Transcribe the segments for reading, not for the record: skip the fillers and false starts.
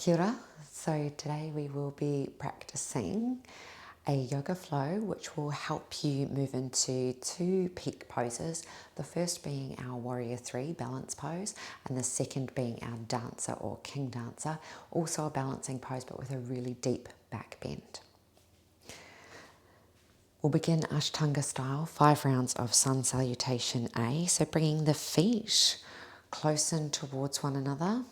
Kia ora. So today we will be practicing a yoga flow which will help you move into two peak poses. The first being our warrior three balance pose and the second being our dancer or king dancer. Also a balancing pose but with a really deep back bend. We'll begin Ashtanga style, 5 rounds of sun salutation A. So bringing the feet close in towards one another.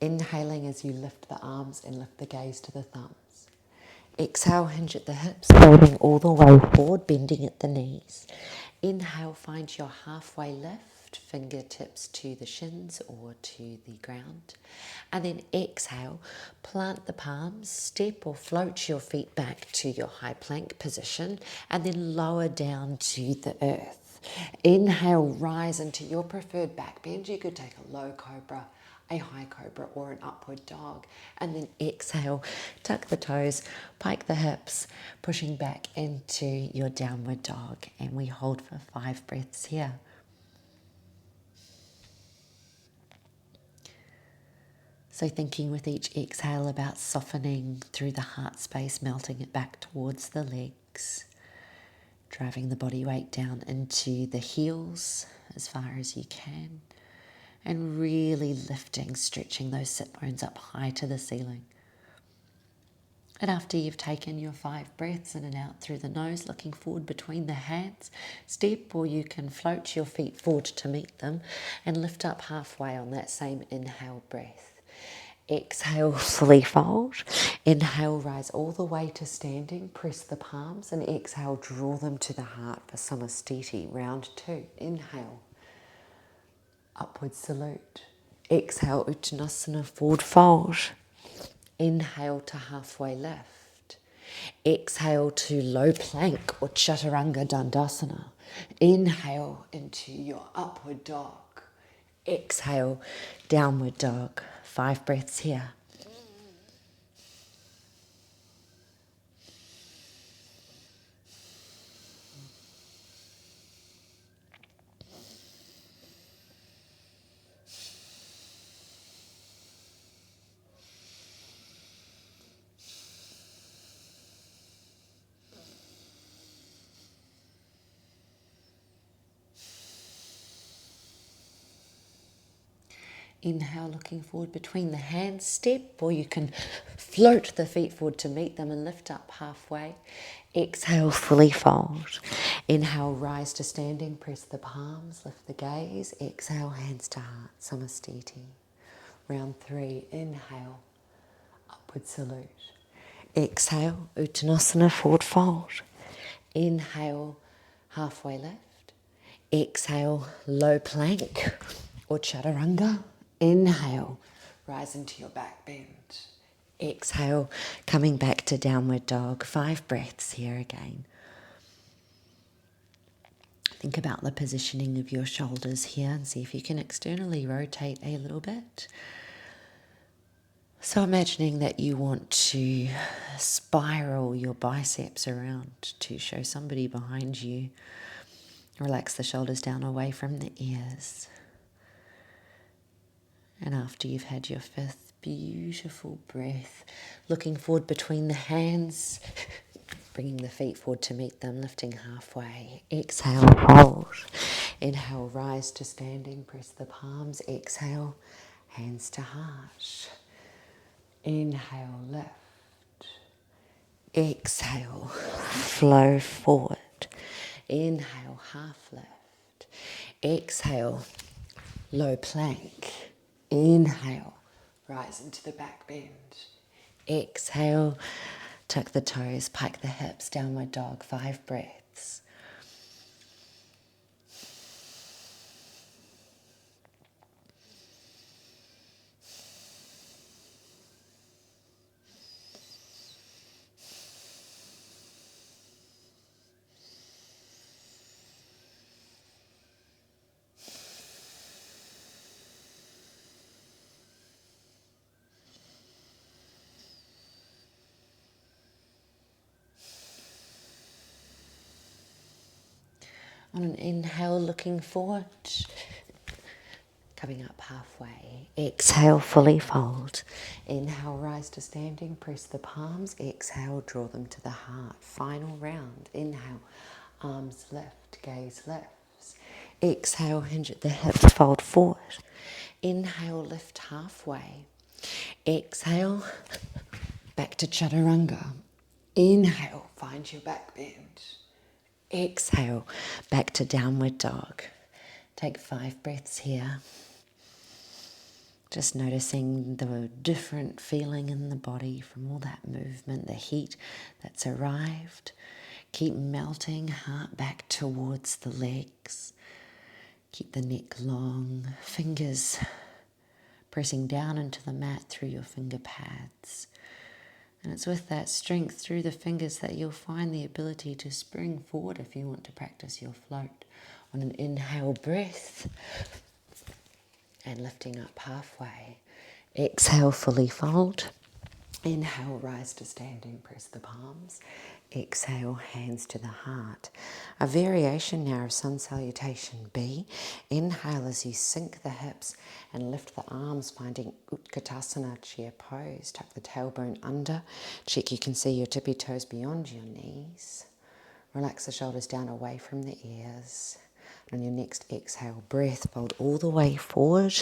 Inhaling as you lift the arms and lift the gaze to the thumbs. Exhale, hinge at the hips, holding all the way forward, bending at the knees. Inhale, find your halfway lift, fingertips to the shins or to the ground. And then exhale, plant the palms, step or float your feet back to your high plank position, and then lower down to the earth. Inhale, rise into your preferred back bend. You could take a low cobra, a high cobra or an upward dog, and then exhale, tuck the toes, pike the hips, pushing back into your downward dog, and we hold for 5 breaths here. So thinking with each exhale about softening through the heart space, melting it back towards the legs, driving the body weight down into the heels as far as you can, and really lifting, stretching those sit bones up high to the ceiling. And after you've taken your 5 breaths in and out through the nose, looking forward between the hands, step, or you can float your feet forward to meet them and lift up halfway on that same inhale breath. Exhale, fully fold. Inhale, rise all the way to standing, press the palms, and exhale, draw them to the heart for Samastiti, round 2. Inhale. Upward salute. Exhale, Uttanasana, forward fold. Inhale to halfway lift. Exhale to low plank or Chaturanga Dandasana. Inhale into your upward dog. Exhale, downward dog. 5 breaths here. Inhale, looking forward between the hands, step, or you can float the feet forward to meet them and lift up halfway. Exhale, fully fold. Inhale, rise to standing, press the palms, lift the gaze. Exhale, hands to heart, Samastiti. Round 3, inhale, upward salute. Exhale, Uttanasana, forward fold. Inhale, halfway lift. Exhale, low plank or Chaturanga. Inhale, rise into your back bend. Exhale, coming back to downward dog. 5 breaths here again. Think about the positioning of your shoulders here and see if you can externally rotate a little bit. So imagining that you want to spiral your biceps around to show somebody behind you. Relax the shoulders down away from the ears. And after you've had your 5th beautiful breath, looking forward between the hands, bringing the feet forward to meet them, lifting halfway. Exhale, hold. Inhale, rise to standing, press the palms. Exhale, hands to heart. Inhale, lift. Exhale, flow forward. Inhale, half lift. Exhale, low plank. Inhale, rise into the back bend. Exhale, tuck the toes, pike the hips, downward dog, 5 breaths. On an inhale, looking forward, Coming up halfway. Exhale, fully fold. Inhale, rise to standing. Press the palms. Exhale, draw them to the heart. Final round. Inhale, arms lift, gaze lifts. Exhale, hinge at the hips, fold forward. Inhale, lift halfway. Exhale, back to chaturanga. Inhale, find your back bend. Exhale, back to downward dog. Take 5 breaths here. Just noticing the different feeling in the body from all that movement, the heat that's arrived. Keep melting, heart back towards the legs. Keep the neck long, fingers pressing down into the mat through your finger pads. And it's with that strength through the fingers that you'll find the ability to spring forward if you want to practice your float. On an inhale breath, and lifting up halfway. Exhale, fully fold. Inhale, rise to standing, press the palms. Exhale, hands to the heart. A variation now of sun salutation B. Inhale as you sink the hips and lift the arms, finding Utkatasana chair pose. Tuck the tailbone under. Check you can see your tippy toes beyond your knees. Relax the shoulders down away from the ears. On your next exhale breath, fold all the way forward,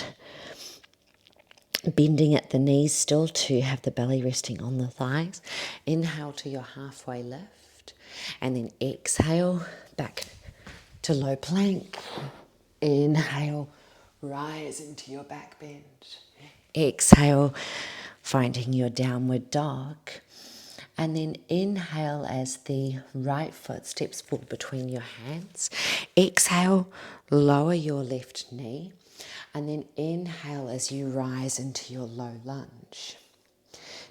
bending at the knees still to have the belly resting on the thighs. Inhale to your halfway lift, and then exhale back to low plank. Inhale, rise into your back bend. Exhale, finding your downward dog. And then inhale as the right foot steps forward between your hands. Exhale, lower your left knee. And then inhale as you rise into your low lunge.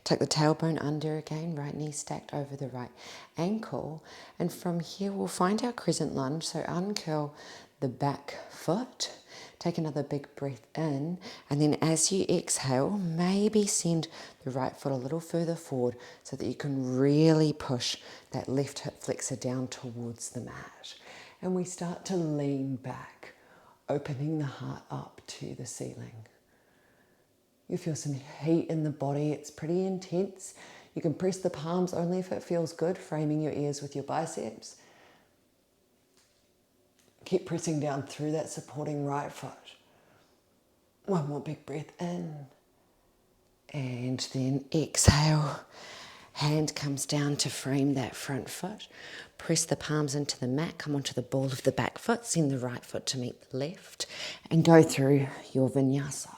Tuck the tailbone under again, right knee stacked over the right ankle. And from here we'll find our crescent lunge. So uncurl the back foot. Take another big breath in, and then as you exhale, maybe send the right foot a little further forward so that you can really push that left hip flexor down towards the mat. And we start to lean back, opening the heart up to the ceiling. You feel some heat in the body, it's pretty intense. You can press the palms only if it feels good, framing your ears with your biceps. Keep pressing down through that supporting right foot. One more big breath in. And then exhale. Hand comes down to frame that front foot. Press the palms into the mat. Come onto the ball of the back foot. Send the right foot to meet the left. And go through your vinyasa.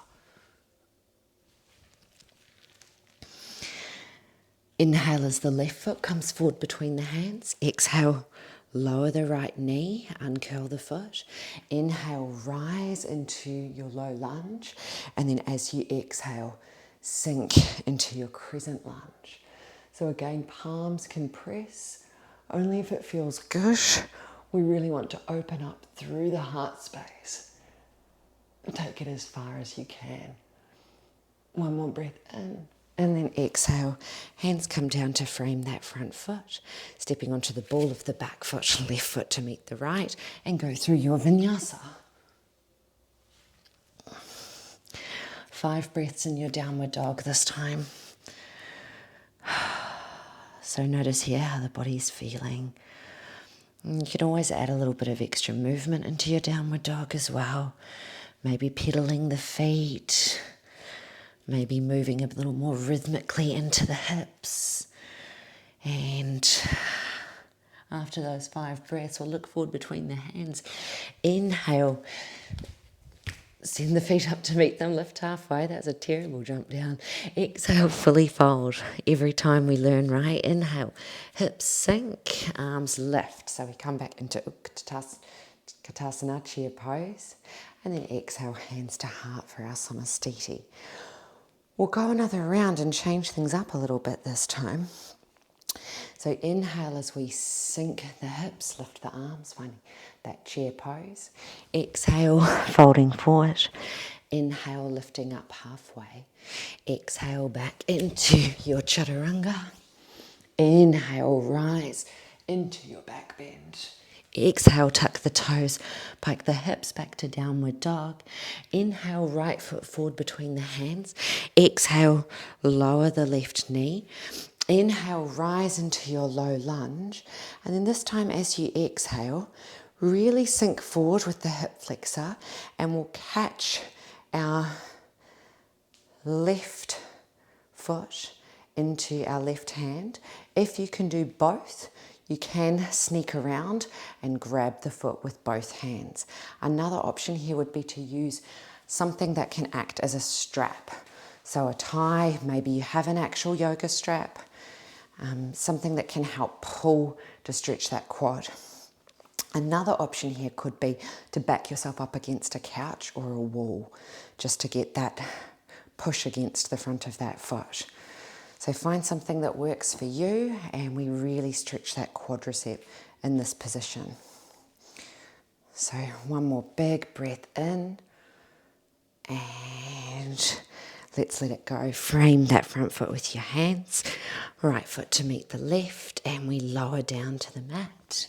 Inhale as the left foot comes forward between the hands. Exhale. Lower the right knee, uncurl the foot. Inhale, rise into your low lunge. And then as you exhale, sink into your crescent lunge. So again, palms can press only if it feels good. We really want to open up through the heart space. Take it as far as you can. One more breath in. And then exhale, hands come down to frame that front foot, stepping onto the ball of the back foot, left foot to meet the right, and go through your vinyasa. 5 breaths in your downward dog this time. So notice here how the body's feeling. You can always add a little bit of extra movement into your downward dog as well. Maybe pedaling the feet. Maybe moving a little more rhythmically into the hips. And after those 5 breaths, we'll look forward between the hands. Inhale. Send the feet up to meet them. Lift halfway. That's a terrible jump down. Exhale, fully fold. Every time we learn, right? Inhale. Hips sink. Arms lift. So we come back into Utkatasana chair pose. And then exhale, hands to heart for our Samastiti. We'll go another round and change things up a little bit this time. So inhale as we sink the hips, lift the arms, finding that chair pose. Exhale, folding forward. Inhale, lifting up halfway. Exhale, back into your chaturanga. Inhale, rise into your back bend. Exhale, tuck the toes, pike the hips back to downward dog. Inhale, right foot forward between the hands. Exhale, lower the left knee. Inhale, rise into your low lunge. And then this time as you exhale, really sink forward with the hip flexor, and we'll catch our left foot into our left hand. If you can do both, you can sneak around and grab the foot with both hands. Another option here would be to use something that can act as a strap. So a tie, maybe you have an actual yoga strap, something that can help pull to stretch that quad. Another option here could be to back yourself up against a couch or a wall, just to get that push against the front of that foot. So find something that works for you, and we really stretch that quadricep in this position. So one more big breath in, and let's let it go. Frame that front foot with your hands, right foot to meet the left, and we lower down to the mat,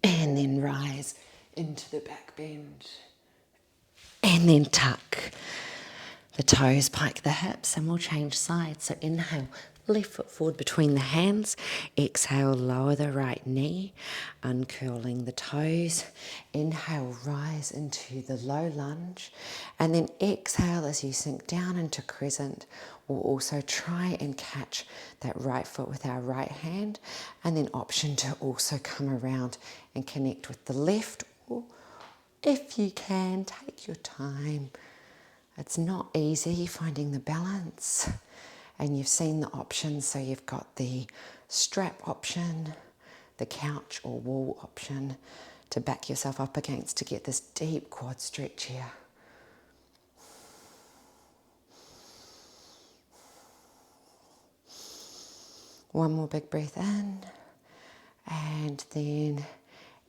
and then rise into the back bend, and then tuck the toes, pike the hips, and we'll change sides. So inhale, left foot forward between the hands. Exhale, lower the right knee, uncurling the toes. Inhale, rise into the low lunge. And then exhale as you sink down into crescent. We'll also try and catch that right foot with our right hand. And then option to also come around and connect with the left. Or if you can, take your time. It's not easy finding the balance, and you've seen the options. So you've got the strap option, the couch or wall option to back yourself up against to get this deep quad stretch here. One more big breath in, and then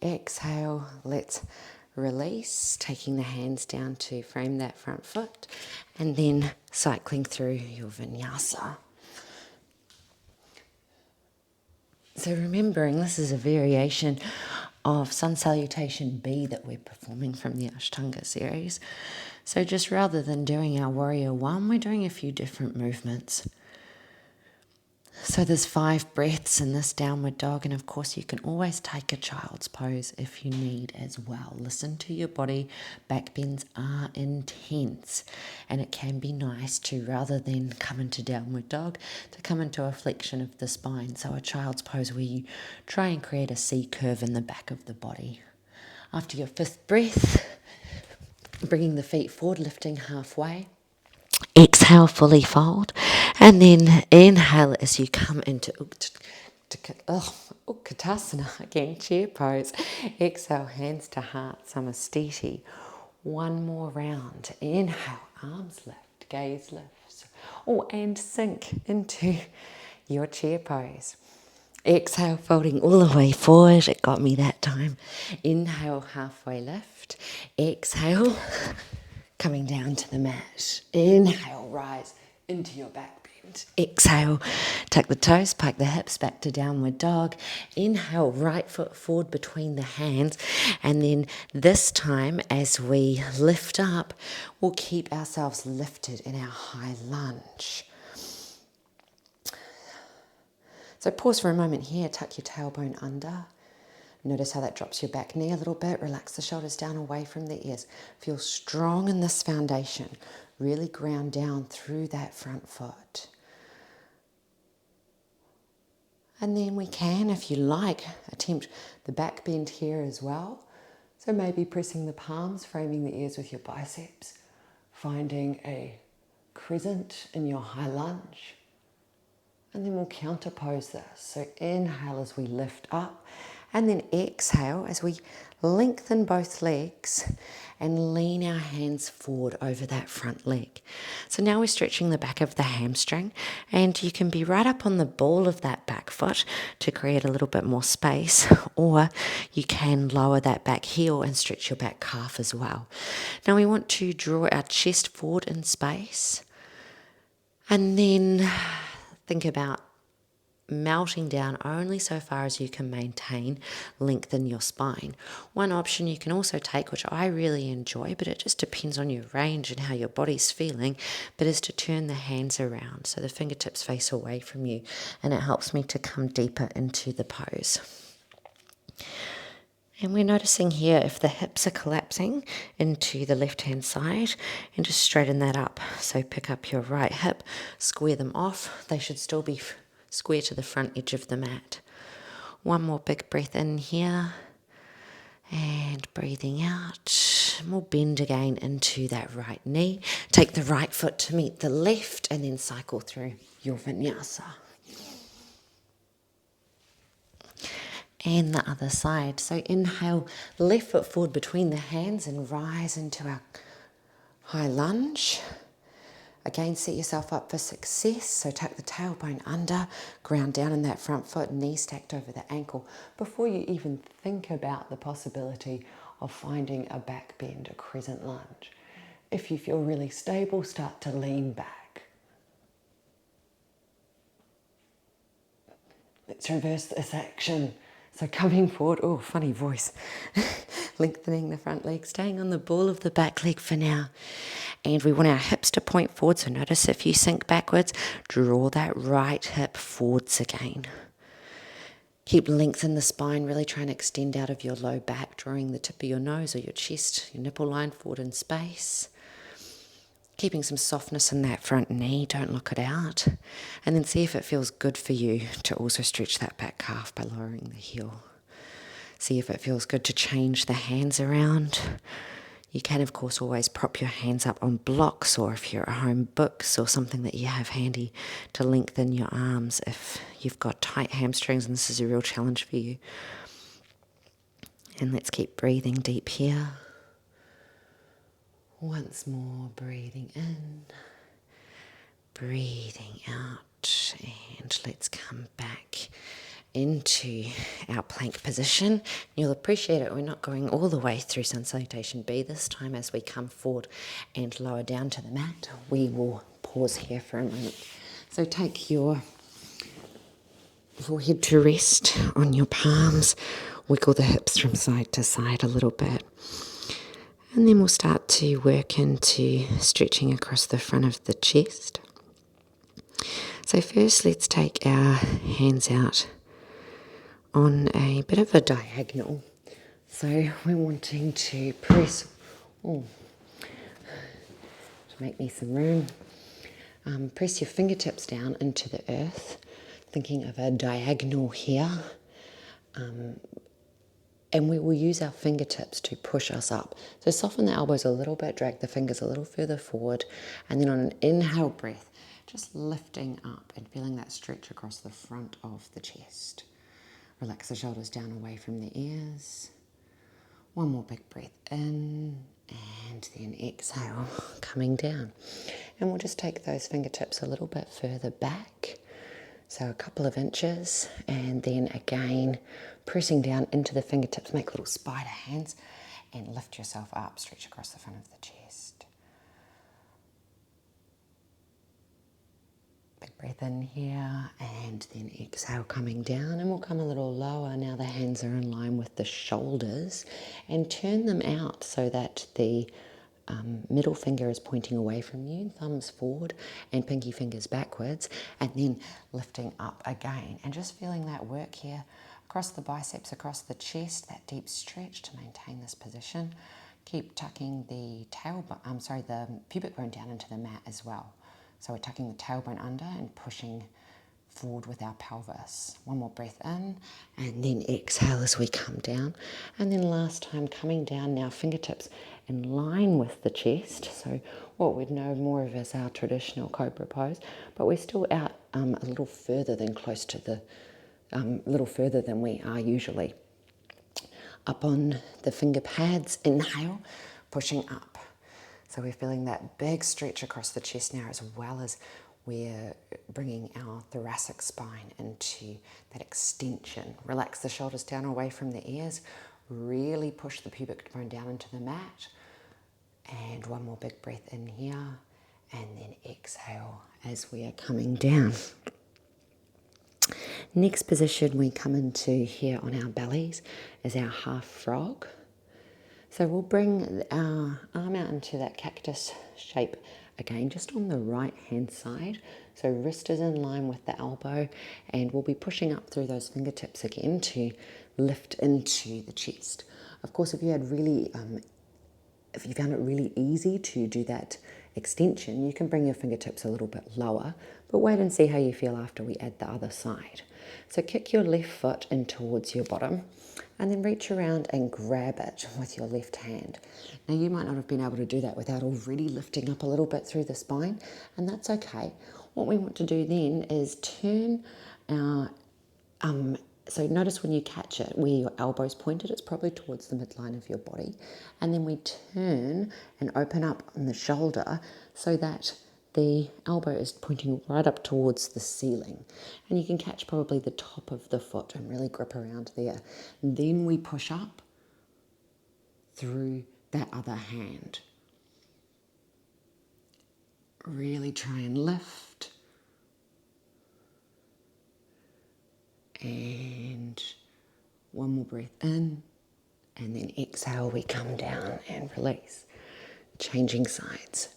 exhale. Let's release, taking the hands down to frame that front foot, and then cycling through your vinyasa. So remembering this is a variation of Sun Salutation B that we're performing from the Ashtanga series. So just rather than doing our Warrior One, we're doing a few different movements. So there's 5 breaths in this downward dog, and of course you can always take a child's pose if you need as well. Listen to your body. Back bends are intense, and it can be nice to, rather than come into downward dog, to come into a flexion of the spine. So a child's pose where you try and create a C curve in the back of the body. After your 5th breath, bringing the feet forward, lifting halfway. Exhale, fully fold, and then inhale as you come into Utkatasana, again, chair pose. Exhale, hands to heart, Samastiti. One more round. Inhale, arms lift, gaze lifts. And sink into your chair pose. Exhale, folding all the way forward. It got me that time. Inhale, halfway lift. Exhale, coming down to the mat. Inhale, rise into your back bend. Exhale, tuck the toes, pike the hips back to downward dog. Inhale, right foot forward between the hands. And then this time, as we lift up, we'll keep ourselves lifted in our high lunge. So pause for a moment here, tuck your tailbone under. Notice how that drops your back knee a little bit. Relax the shoulders down away from the ears. Feel strong in this foundation. Really ground down through that front foot. And then we can, if you like, attempt the back bend here as well. So maybe pressing the palms, framing the ears with your biceps. Finding a crescent in your high lunge. And then we'll counterpose this. So inhale as we lift up, and then exhale as we lengthen both legs and lean our hands forward over that front leg. So now we're stretching the back of the hamstring, and you can be right up on the ball of that back foot to create a little bit more space, or you can lower that back heel and stretch your back calf as well. Now we want to draw our chest forward in space, and then think about melting down only so far as you can maintain length in your spine. One option you can also take, which I really enjoy, but it just depends on your range and how your body's feeling, but is to turn the hands around so the fingertips face away from you, and it helps me to come deeper into the pose. And we're noticing here if the hips are collapsing into the left-hand side, and just straighten that up. So pick up your right hip, square them off. They should still be square to the front edge of the mat. One more big breath in here, and breathing out. And we'll bend again into that right knee. Take the right foot to meet the left, and then cycle through your vinyasa. And the other side. So inhale, left foot forward between the hands and rise into our high lunge. Again, set yourself up for success. So tuck the tailbone under, ground down in that front foot, knee stacked over the ankle, before you even think about the possibility of finding a back bend, a crescent lunge. If you feel really stable, start to lean back. Let's reverse this action. So coming forward, oh, funny voice. Lengthening the front leg, staying on the ball of the back leg for now. And we want our hips to point forward, so notice if you sink backwards, draw that right hip forwards again. Keep length in the spine, really try and extend out of your low back, drawing the tip of your nose or your chest, your nipple line forward in space. Keeping some softness in that front knee, don't lock it out. And then see if it feels good for you to also stretch that back calf by lowering the heel. See if it feels good to change the hands around. You can, of course, always prop your hands up on blocks, or if you're at home, books or something that you have handy to lengthen your arms if you've got tight hamstrings and this is a real challenge for you. And let's keep breathing deep here. Once more, breathing in, breathing out, and let's come back into our plank position. You'll appreciate it, we're not going all the way through Sun Salutation B this time. As we come forward and lower down to the mat, we will pause here for a moment. So take your forehead to rest on your palms, wiggle the hips from side to side a little bit. And then we'll start to work into stretching across the front of the chest. So first, let's take our hands out on a bit of a diagonal. So we're wanting to press, to make me some room. Press your fingertips down into the earth, thinking of a diagonal here. And we will use our fingertips to push us up. So soften the elbows a little bit, drag the fingers a little further forward, and then on an inhale breath, just lifting up and feeling that stretch across the front of the chest. Relax the shoulders down away from the ears. One more big breath in, and then exhale, coming down. And we'll just take those fingertips a little bit further back. So a couple of inches, and then again, pressing down into the fingertips, make little spider hands, and lift yourself up, stretch across the front of the chest. Big breath in here, and then exhale, coming down, and we'll come a little lower. Now the hands are in line with the shoulders, and turn them out so that the middle finger is pointing away from you, thumbs forward and pinky fingers backwards, and then lifting up again. And just feeling that work here across the biceps, across the chest, that deep stretch to maintain this position. Keep tucking the the pubic bone down into the mat as well. So we're tucking the tailbone under and pushing forward with our pelvis. One more breath in, and then exhale as we come down. And then last time, coming down now, fingertips in line with the chest. So what we'd know more of as our traditional cobra pose, but we're still out a little further than we are usually. Up on the finger pads, inhale, pushing up. So we're feeling that big stretch across the chest now, as well as we're bringing our thoracic spine into that extension. Relax the shoulders down away from the ears. Really push the pubic bone down into the mat. And one more big breath in here. And then exhale as we are coming down. Next position we come into here on our bellies is our half frog. So we'll bring our arm out into that cactus shape again, just on the right hand side. So wrist is in line with the elbow, and we'll be pushing up through those fingertips again to lift into the chest. Of course, if you found it really easy to do that extension, you can bring your fingertips a little bit lower, but wait and see how you feel after we add the other side. So kick your left foot in towards your bottom, and then reach around and grab it with your left hand. Now you might not have been able to do that without already lifting up a little bit through the spine, and that's okay. What we want to do then is turn our, so notice when you catch it, where your elbow's pointed, it's probably towards the midline of your body. And then we turn and open up on the shoulder so that the elbow is pointing right up towards the ceiling. And you can catch probably the top of the foot and really grip around there. And then we push up through that other hand. Really try and lift. And one more breath in. And then exhale, we come down and release. Changing sides.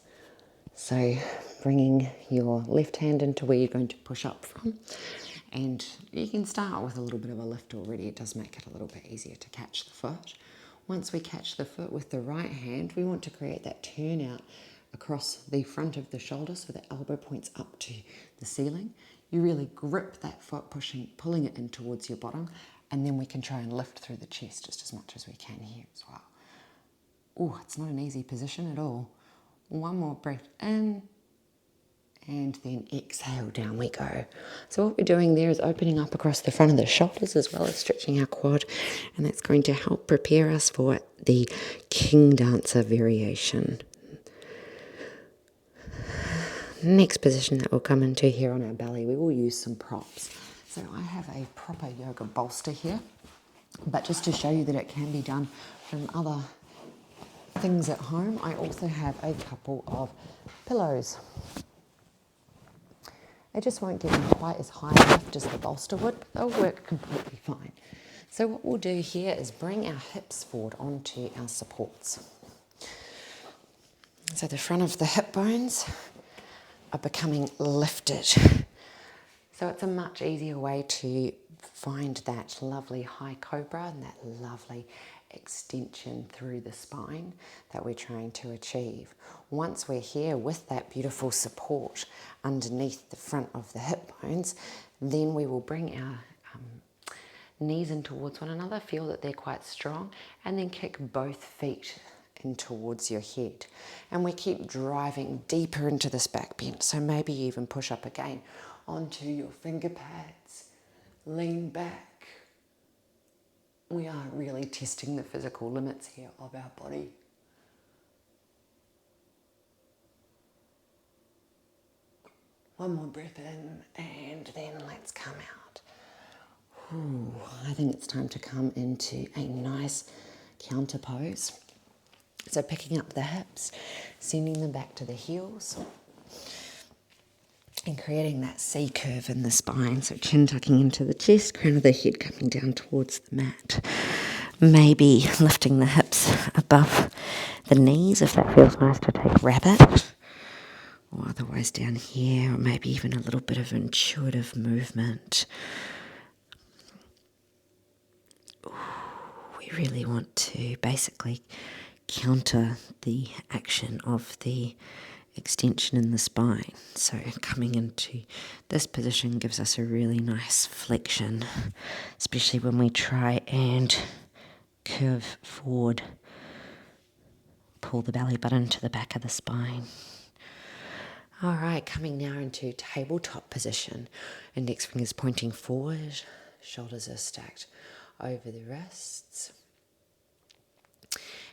So bringing your left hand into where you're going to push up from. And you can start with a little bit of a lift already. It does make it a little bit easier to catch the foot. Once we catch the foot with the right hand, we want to create that turn out across the front of the shoulder so the elbow points up to the ceiling. You really grip that foot, pulling it in towards your bottom, and then we can try and lift through the chest just as much as we can here as well. Oh, it's not an easy position at all. One more breath in, and then exhale, down we go. So what we're doing there is opening up across the front of the shoulders as well as stretching our quad, and that's going to help prepare us for the King Dancer variation. Next position that we'll come into here on our belly, we will use some props. So I have a proper yoga bolster here, but just to show you that it can be done from other things at home, I also have a couple of pillows. They just won't give you quite as high a lift as the bolster would, but they'll work completely fine. So what we'll do here is bring our hips forward onto our supports. So the front of the hip bones are becoming lifted. So it's a much easier way to find that lovely high cobra and that lovely extension through the spine that we're trying to achieve. Once we're here with that beautiful support underneath the front of the hip bones, then we will bring our knees in towards one another, feel that they're quite strong, and then kick both feet in towards your head. And we keep driving deeper into this back bend, so maybe you even push up again onto your finger pads, lean back. We are really testing the physical limits here of our body. One more breath in, and then let's come out. Ooh, I think it's time to come into a nice counter pose. So picking up the hips, sending them back to the heels, and creating that C curve in the spine. So chin tucking into the chest, crown of the head coming down towards the mat. Maybe lifting the hips above the knees if that feels nice to take rabbit. Or otherwise down here, or maybe even a little bit of intuitive movement. Ooh, we really want to basically counter the action of the extension in the spine. So coming into this position gives us a really nice flexion, especially when we try and curve forward, pull the belly button to the back of the spine. All right, coming now into tabletop position. Index fingers pointing forward, shoulders are stacked over the wrists.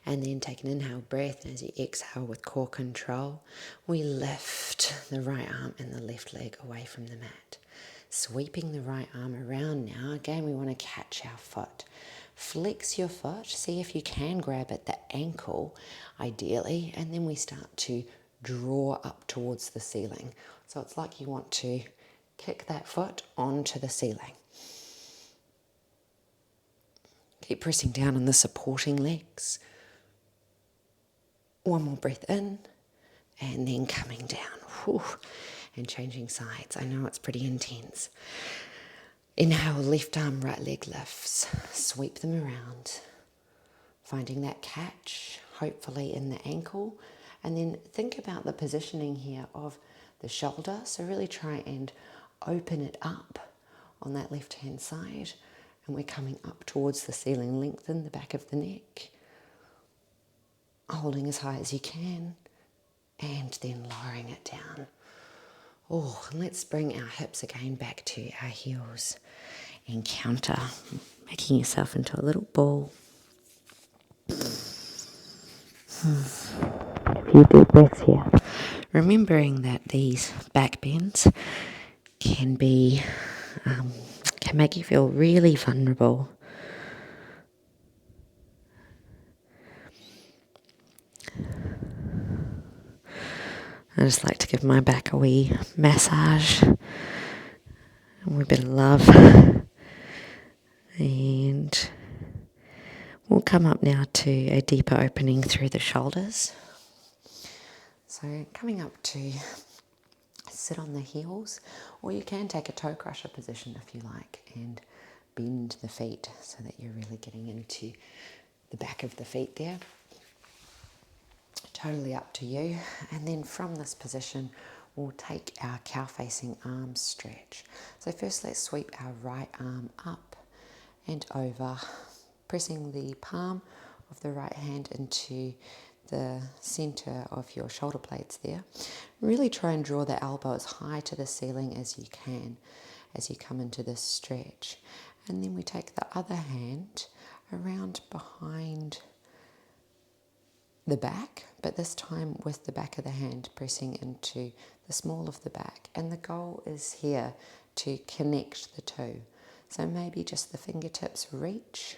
And then take an inhale breath, and as you exhale with core control, we lift the right arm and the left leg away from the mat. Sweeping the right arm around now. Again, we want to catch our foot. Flex your foot, see if you can grab at the ankle, ideally, and then we start to draw up towards the ceiling. So it's like you want to kick that foot onto the ceiling. Keep pressing down on the supporting legs. One more breath in, and then coming down. Whew, and changing sides. I know it's pretty intense. Inhale, left arm, right leg lifts. Sweep them around. Finding that catch, hopefully in the ankle. And then think about the positioning here of the shoulder. So really try and open it up on that left-hand side. And we're coming up towards the ceiling. Lengthen the back of the neck. Holding as high as you can. And then lowering it down. Oh, and let's bring our hips again back to our heels. And counter, making yourself into a little ball. A few deep breaths here. Remembering that these back bends can make you feel really vulnerable. I just like to give my back a wee massage, a wee bit of love, and we'll come up now to a deeper opening through the shoulders. So coming up to sit on the heels, or you can take a toe crusher position if you like and bend the feet so that you're really getting into the back of the feet there. Totally up to you. And then from this position, we'll take our cow facing arm stretch. So first let's sweep our right arm up and over, pressing the palm of the right hand into the center of your shoulder blades there. Really try and draw the elbow as high to the ceiling as you can as you come into this stretch. And then we take the other hand around behind the back, but this time with the back of the hand pressing into the small of the back. And the goal is here to connect the two. So maybe just the fingertips reach.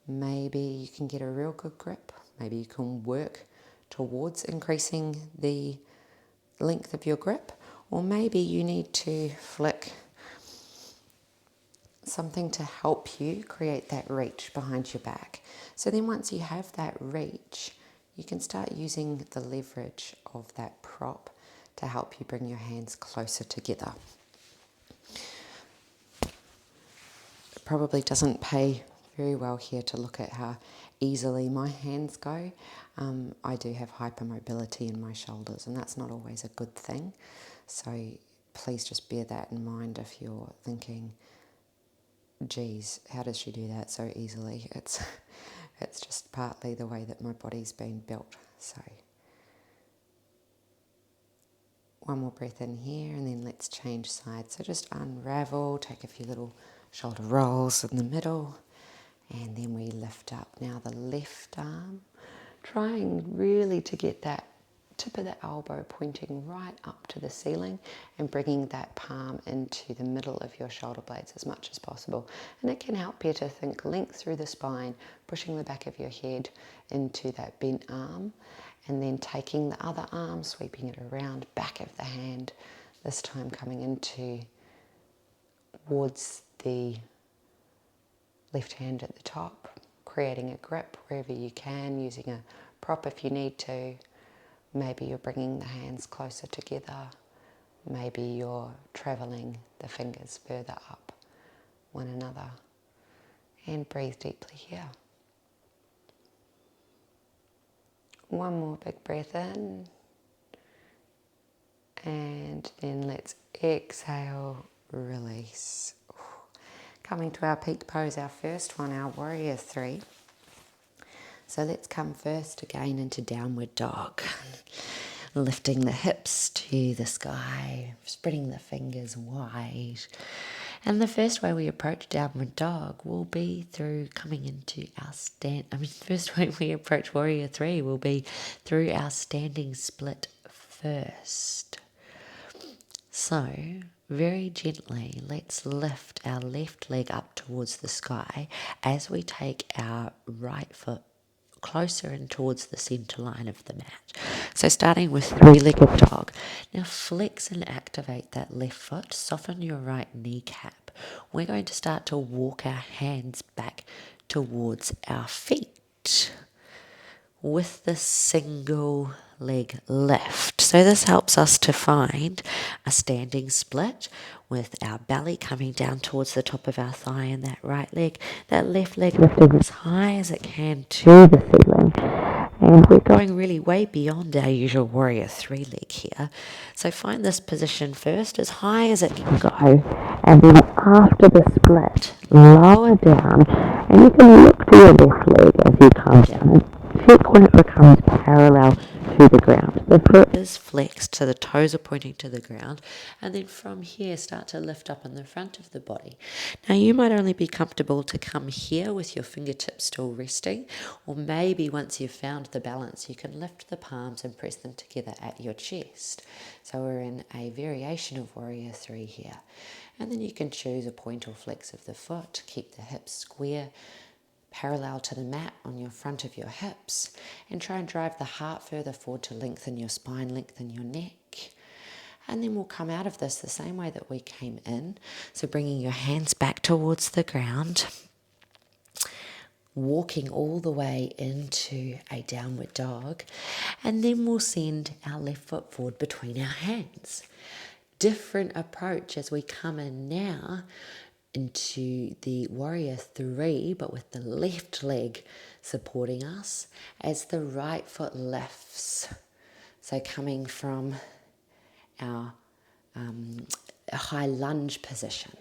Maybe you can get a real good grip. Maybe you can work towards increasing the length of your grip. Or maybe you need to flick something to help you create that reach behind your back. So then once you have that reach, you can start using the leverage of that prop to help you bring your hands closer together. It probably doesn't pay very well here to look at how easily my hands go. I do have hypermobility in my shoulders, and that's not always a good thing. So please just bear that in mind if you're thinking, geez, how does she do that so easily? It's just partly the way that my body's been built. So one more breath in here, and then let's change sides. So just unravel, take a few little shoulder rolls in the middle, and then we lift up. Now the left arm, trying really to get that tip of the elbow pointing right up to the ceiling and bringing that palm into the middle of your shoulder blades as much as possible. And it can help you to think length through the spine, pushing the back of your head into that bent arm, and then taking the other arm, sweeping it around, back of the hand, this time coming into towards the left hand at the top, creating a grip wherever you can, using a prop if you need to. Maybe you're bringing the hands closer together. Maybe you're travelling the fingers further up one another. And breathe deeply here. One more big breath in. And then let's exhale, release. Coming to our peak pose, our first one, our warrior three. So let's come first again into downward dog. Lifting the hips to the sky, spreading the fingers wide. And the first way we approach downward dog will be through coming into our first way we approach warrior three will be through our standing split first. So, very gently, let's lift our left leg up towards the sky as we take our right foot closer and towards the center line of the mat. So starting with three-legged dog. Now flex and activate that left foot. Soften your right kneecap. We're going to start to walk our hands back towards our feet with the single leg lift. So this helps us to find a standing split with our belly coming down towards the top of our thigh and that right leg, that left leg lifting as high as it can to the ceiling. And we're going really way beyond our usual warrior 3 leg here. So find this position first as high as it can go, and then after the split, lower down, and you can look to your left leg as you come down and check when it becomes parallel to the ground. The foot is flexed, so the toes are pointing to the ground, and then from here start to lift up in the front of the body. Now you might only be comfortable to come here with your fingertips still resting, or maybe once you've found the balance you can lift the palms and press them together at your chest. So we're in a variation of warrior 3 here. And then you can choose a point or flex of the foot, keep the hips square, parallel to the mat on your front of your hips, and try and drive the heart further forward to lengthen your spine, lengthen your neck. And then we'll come out of this the same way that we came in. So bringing your hands back towards the ground, walking all the way into a downward dog, and then we'll send our left foot forward between our hands. Different approach as we come in now into the warrior 3, but with the left leg supporting us as the right foot lifts. So coming from our high lunge position.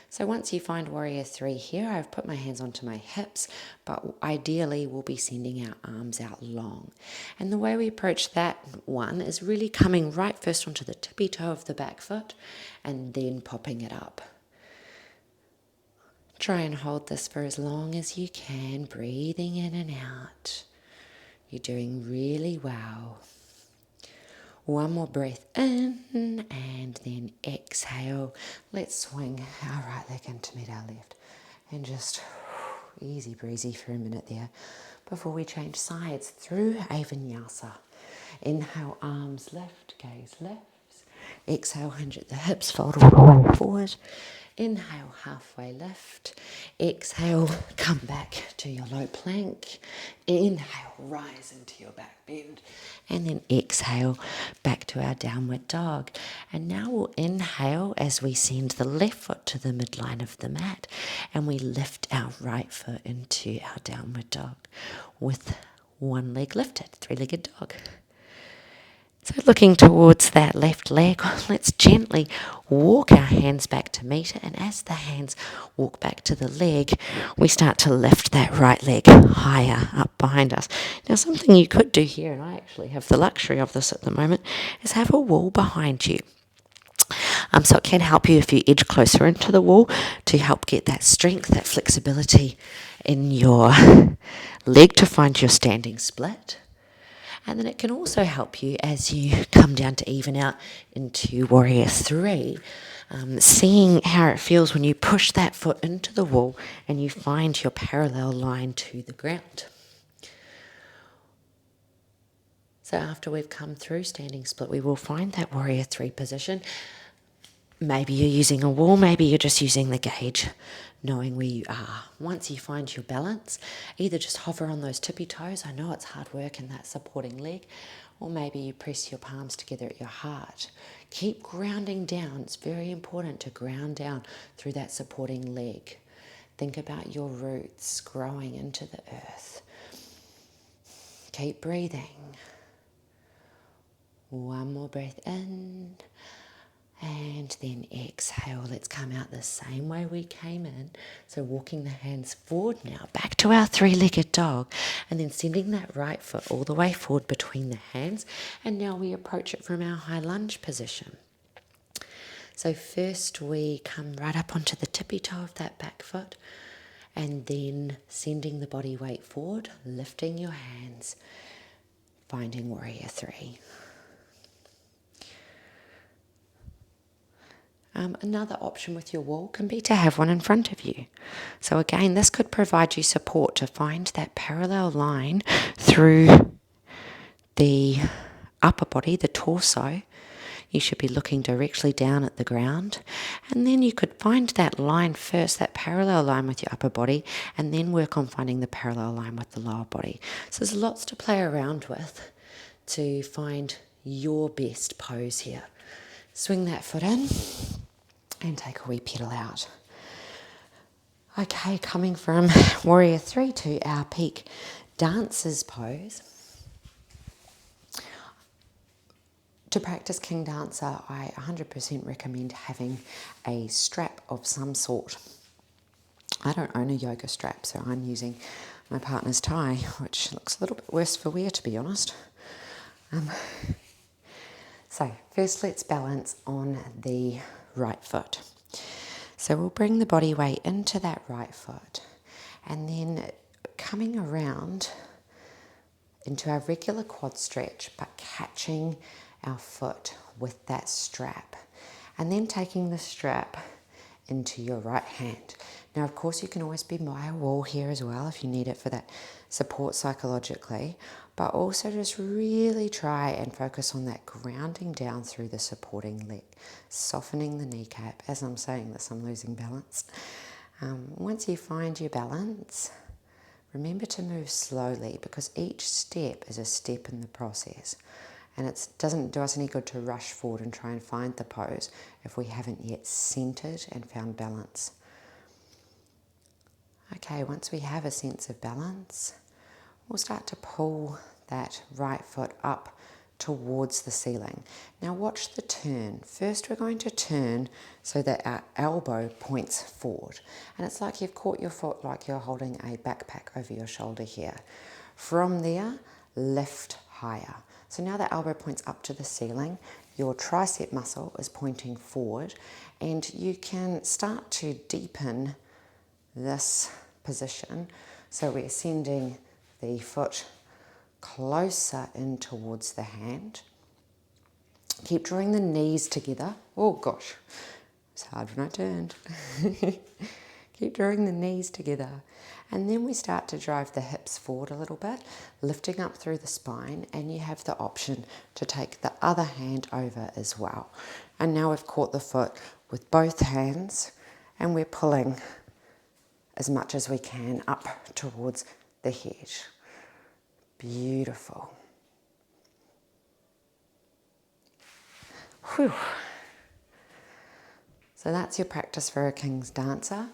So once you find warrior 3 here, I've put my hands onto my hips, but ideally we'll be sending our arms out long. And the way we approach that one is really coming right first onto the tippy toe of the back foot and then popping it up. Try and hold this for as long as you can, breathing in and out. You're doing really well. One more breath in and then exhale. Let's swing our right leg in to meet our left. And just easy breezy for a minute there before we change sides through a vinyasa. Inhale, arms lift, gaze lifts. Exhale, hinge at the hips, fold all the way forward. Inhale, halfway lift. Exhale, come back to your low plank. Inhale, rise into your back bend. And then exhale, back to our downward dog. And now we'll inhale as we send the left foot to the midline of the mat. And we lift our right foot into our downward dog with one leg lifted, 3-legged dog. So looking towards that left leg, let's gently walk our hands back to meet it, and as the hands walk back to the leg, we start to lift that right leg higher up behind us. Now something you could do here, and I actually have the luxury of this at the moment, is have a wall behind you. So it can help you if you edge closer into the wall to help get that strength, that flexibility in your leg to find your standing split. And then it can also help you as you come down to even out into warrior 3, seeing how it feels when you push that foot into the wall and you find your parallel line to the ground. So after we've come through standing split, we will find that warrior 3 position. Maybe you're using a wall, maybe you're just using the gauge, knowing where you are. Once you find your balance, either just hover on those tippy toes, I know it's hard work in that supporting leg, or maybe you press your palms together at your heart. Keep grounding down. It's very important to ground down through that supporting leg. Think about your roots growing into the earth. Keep breathing. One more breath in. And then exhale. Let's come out the same way we came in. So walking the hands forward now, back to our 3-legged dog. And then sending that right foot all the way forward between the hands. And now we approach it from our high lunge position. So first we come right up onto the tippy toe of that back foot. And then sending the body weight forward, lifting your hands, finding warrior 3. Another option with your wall can be to have one in front of you. So again, this could provide you support to find that parallel line through the upper body, the torso. you should be looking directly down at the ground. And then you could find that line first, that parallel line with your upper body, and then work on finding the parallel line with the lower body. So there's lots to play around with to find your best pose here. Swing that foot in and take a wee pedal out. Okay, coming from Warrior 3 to our peak dancer's pose. To practice King Dancer, I 100% recommend having a strap of some sort. I don't own a yoga strap, so I'm using my partner's tie, which looks a little bit worse for wear, to be honest. So first let's balance on the right foot. So we'll bring the body weight into that right foot and then coming around into our regular quad stretch, but catching our foot with that strap and then taking the strap into your right hand. Now, of course, you can always be by a wall here as well if you need it for that support psychologically, but also just really try and focus on that grounding down through the supporting leg, softening the kneecap. As I'm saying this, I'm losing balance. Once you find your balance, remember to move slowly because each step is a step in the process. And it doesn't do us any good to rush forward and try and find the pose if we haven't yet centered and found balance. Okay, once we have a sense of balance, we'll start to pull that right foot up towards the ceiling. Now watch the turn. First we're going to turn so that our elbow points forward. And it's like you've caught your foot like you're holding a backpack over your shoulder here. From there, lift higher. So now the elbow points up to the ceiling, your tricep muscle is pointing forward, and you can start to deepen this position. So we're sending the foot closer in towards the hand. Keep drawing the knees together. Oh gosh, it's hard when I turned. Keep drawing the knees together. And then we start to drive the hips forward a little bit, lifting up through the spine, and you have the option to take the other hand over as well. And now we've caught the foot with both hands, and we're pulling as much as we can up towards the head. Beautiful. Whew. So that's your practice for a King's Dancer.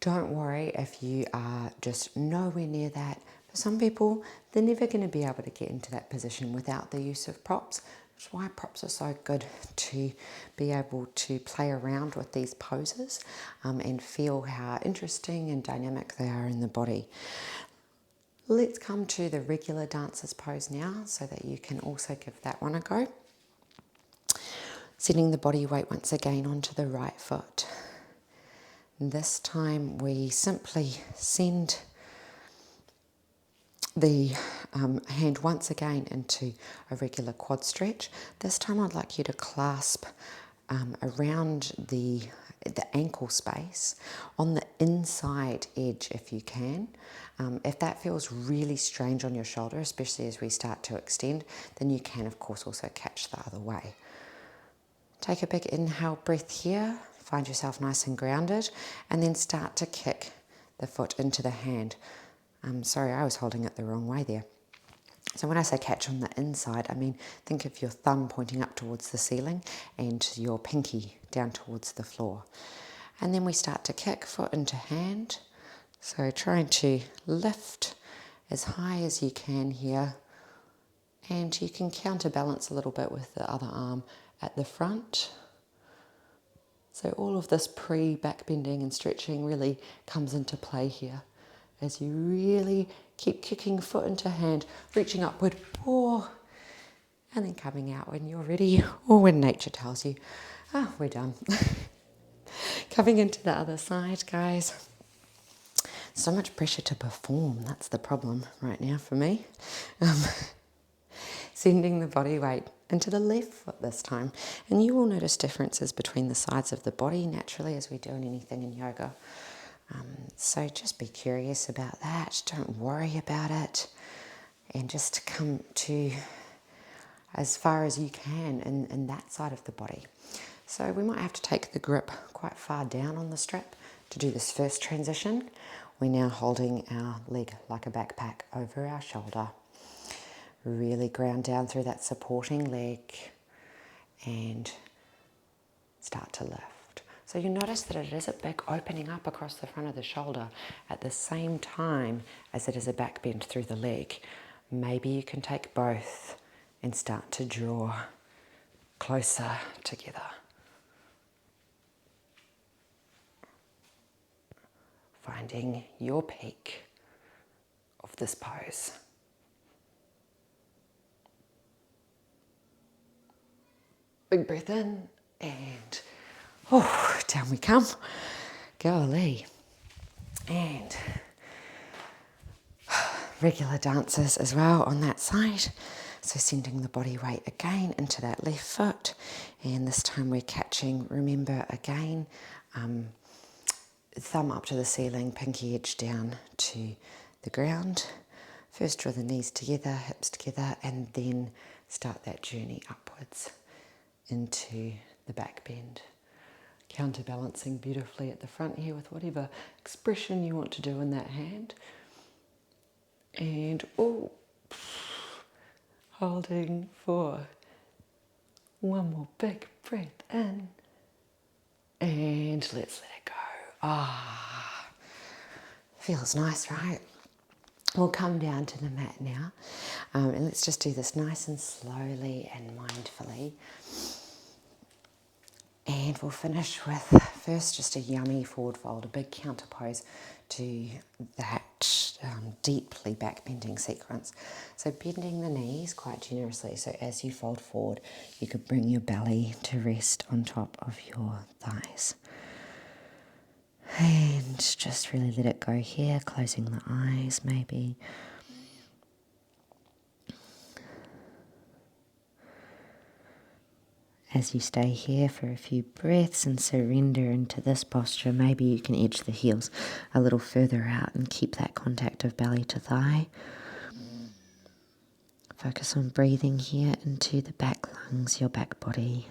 Don't worry if you are just nowhere near that. For some people, they're never going to be able to get into that position without the use of props. That's why props are so good, to be able to play around with these poses and feel how interesting and dynamic they are in the body. Let's come to the regular dancer's pose now so that you can also give that one a go. Setting the body weight once again onto the right foot. This time we simply send the hand once again into a regular quad stretch. This time I'd like you to clasp around the ankle space on the inside edge if you can. If that feels really strange on your shoulder, especially as we start to extend, then you can of course also catch the other way. Take a big inhale breath here. Find yourself nice and grounded, and then start to kick the foot into the hand. Sorry, I was holding it the wrong way there. So when I say catch on the inside, I mean think of your thumb pointing up towards the ceiling and your pinky down towards the floor. And then we start to kick foot into hand. So trying to lift as high as you can here. And you can counterbalance a little bit with the other arm at the front. So all of this pre-back bending and stretching really comes into play here as you really keep kicking foot into hand, reaching upward, and then coming out when you're ready or when nature tells you, we're done. Coming into the other side, guys. So much pressure to perform, that's the problem right now for me. Sending the body weight into the left foot this time. And you will notice differences between the sides of the body naturally as we do in anything in yoga. So just be curious about that. Don't worry about it. And just come to as far as you can in that side of the body. So we might have to take the grip quite far down on the strap to do this first transition. We're now holding our leg like a backpack over our shoulder. Really ground down through that supporting leg and start to lift. So you notice that it is a big opening up across the front of the shoulder at the same time as it is a back bend through the leg. Maybe you can take both and start to draw closer together. Finding your peak of this pose. Big breath in and down we come. Golly. And regular dances as well on that side. So sending the body weight again into that left foot. And this time we're catching, remember again, thumb up to the ceiling, pinky edge down to the ground. First draw the knees together, hips together, and then start that journey upwards into the back bend. Counterbalancing beautifully at the front here with whatever expression you want to do in that hand. And holding for one more big breath in. And let's let it go. Feels nice, right? We'll come down to the mat now. And let's just do this nice and slowly and mindfully. And we'll finish with first just a yummy forward fold, a big counter pose to that deeply back bending sequence. So bending the knees quite generously. So as you fold forward, you could bring your belly to rest on top of your thighs. And just really let it go here, closing the eyes maybe. As you stay here for a few breaths and surrender into this posture, maybe you can edge the heels a little further out and keep that contact of belly to thigh. Focus on breathing here into the back lungs, your back body.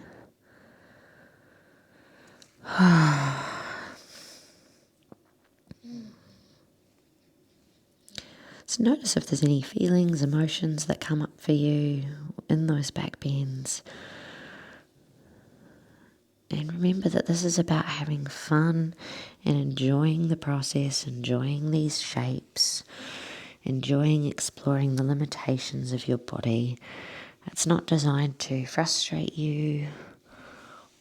So notice if there's any feelings, emotions that come up for you in those back bends. And remember that this is about having fun and enjoying the process, enjoying these shapes, enjoying exploring the limitations of your body. It's not designed to frustrate you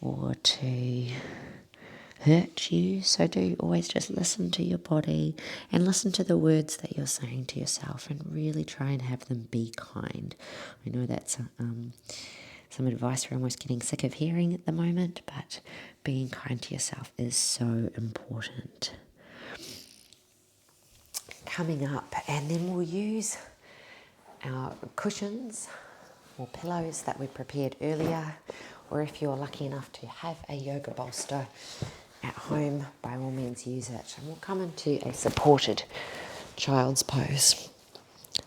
or to hurt you. So do always just listen to your body and listen to the words that you're saying to yourself and really try and have them be kind. I know that's some advice we're almost getting sick of hearing at the moment, but being kind to yourself is so important. Coming up, and then we'll use our cushions or pillows that we prepared earlier, or if you're lucky enough to have a yoga bolster at home, by all means use it. And we'll come into a supported child's pose.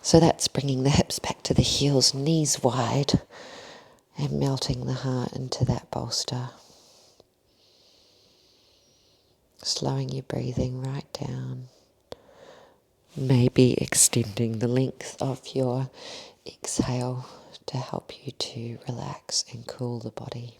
So that's bringing the hips back to the heels, knees wide, and melting the heart into that bolster. Slowing your breathing right down. Maybe extending the length of your exhale to help you to relax and cool the body.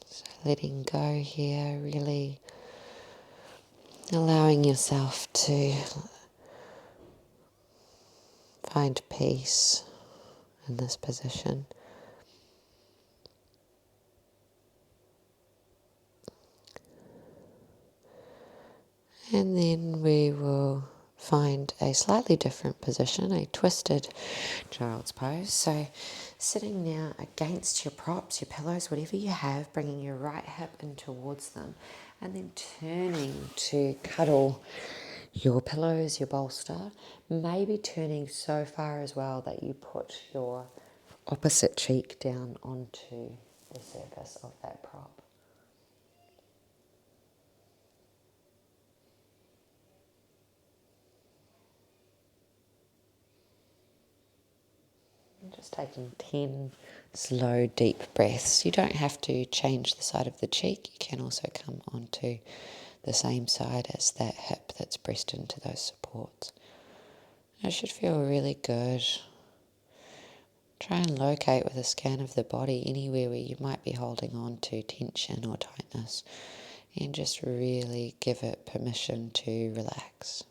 So letting go here, really allowing yourself to find peace in this position. And then we will find a slightly different position, a twisted child's pose. So sitting now against your props, your pillows, whatever you have, bringing your right hip in towards them, and then turning to cuddle your pillows, your bolster, maybe turning so far as well that you put your opposite cheek down onto the surface of that prop. And just taking 10 slow, deep breaths. You don't have to change the side of the cheek. You can also come onto the same side as that hip that's pressed into those supports. It should feel really good. Try and locate with a scan of the body anywhere where you might be holding on to tension or tightness, and just really give it permission to relax.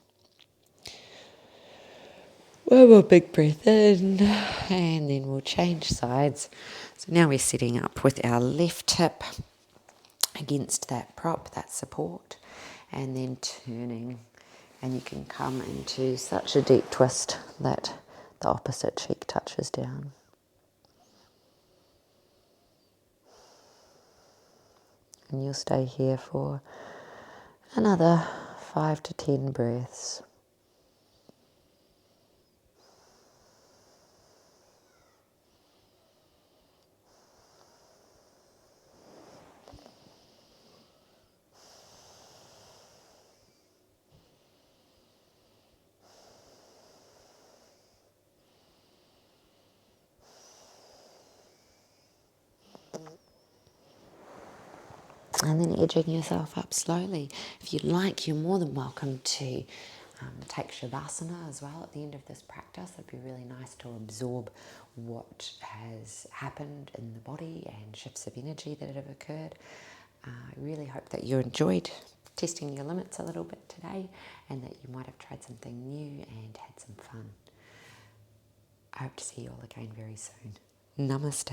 One more big breath in, and then we'll change sides. So now we're sitting up with our left hip against that prop, that support, and then turning. And you can come into such a deep twist that the opposite cheek touches down. And you'll stay here for another 5 to 10 breaths. And then edging yourself up slowly. If you'd like, you're more than welcome to take Shavasana as well at the end of this practice. It'd be really nice to absorb what has happened in the body and shifts of energy that have occurred. I really hope that you enjoyed testing your limits a little bit today, and that you might have tried something new and had some fun. I hope to see you all again very soon. Namaste.